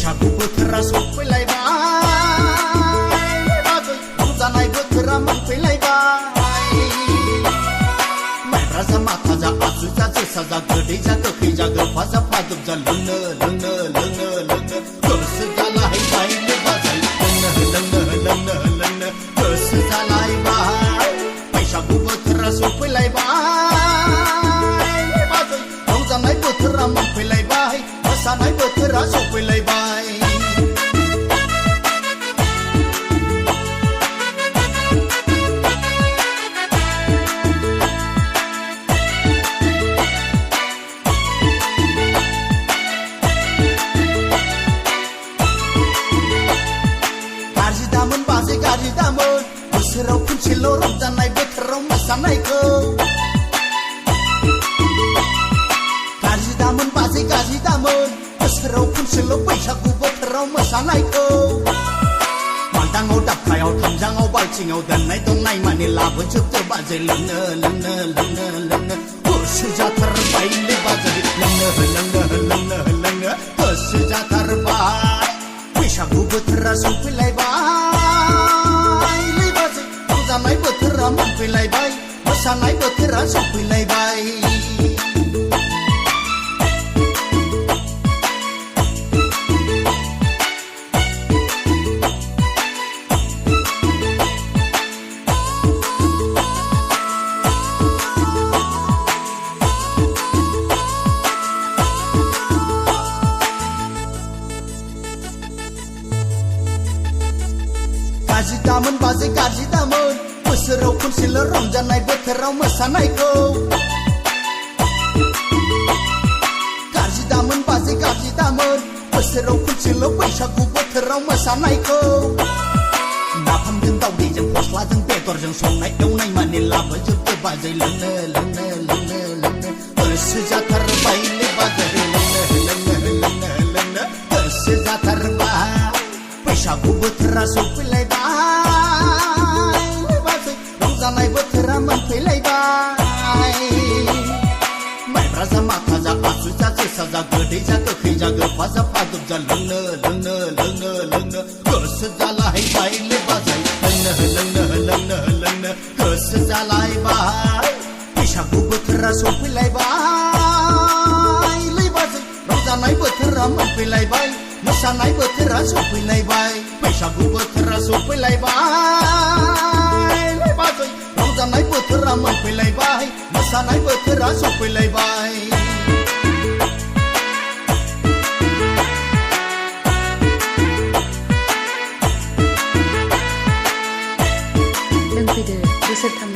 बैसागु बोथोरा सफैलायबाय बाजै रंजानाय बोथोरा मोनफैलायबाय माइब्रा जा माथा जा आसु जा जोसा जा गोदै जा गोखै जा गोफा जा फादुब जा लोंनो लोंनो लोंनो लोंनो गोसो जालायबाय बाजै लोंनो गोसो जालायबाय बैसागु बोथोरा सफैलायबाय बाजै रंजानाय बोथोरा मोनफैलायबाय मोसानाय बोथोरा सफैलायबाय गाज्रि दामोन बाजै गाज्रि दामोन बोसोराव खनसेल' रंजानाय बोथोराव मोसानायखौ गाज्रि दामोन बाजै गाज्रि दामोन बोसोराव खनसेल' बैसागु बोथोराव मोसानायखौ मालदाङाव दाबखायाव थामजाङाव बाल्थिङाव दोननाय दंनाय माने लाबोजोबदो बाजै लोंनो लोंनो लोंनो लोंनो गोसो जाथारबायलै बाजै लोंनो लोंनो लोंनो लोंनो गोसो जाथारबाय बैसागु बोथोरा सफैलायबाय बाजै रंजानाय बोथोरा मोनफैलायबाय मोसानाय बोथोरा सफैलायबाय गाज्रि दामोन बाजै गाज्रि दामोन बोसोराव खनसेल' रंजानाय बोथोराव मोसानायखौ गाज्रि दामोन बाजै गाज्रि दामोन बोसोराव खनसेल' बैसागु बोथोराव मोसानायखौ नाफामजों दावदैजों फस्लाजों बेदरजों संनाय एवनाय माने लाबोजोबदो बाजै लोंनो लोंनो लोंनो लोंनो गोसो जाथारबायलै बाजै लोंनो लोंनो लोंनो लोंनो गोसो जाथारबाय बैसागु बोथोरा सफैलायबाय बाजै रंजानाय बोथोरा मोनफैलायबाय माइब्रा जा माथा जा आसु जा जोसा जा गोदै जा गोखै जा गोफा जा फादुब जा लोंनो लोंनो लोंनो लोंनो गोसो जालायबायलै बाजै लोंनो लोंनो लोंनो लोंनो गोसो जालायबाय बैसागु बोथोरा सफैलायबाय बाजै रंजानाय बोथोरा मोनफैलायबाय मोसानाय बोथोरा सफैलायबाय बैसागु बोथोरा सफैलायबाय बाजै रंजानाय बोथोरा मोनफैलायबाय मोसानाय बोथोरा सफैलायबाय लोंफैदो बोसोरथाम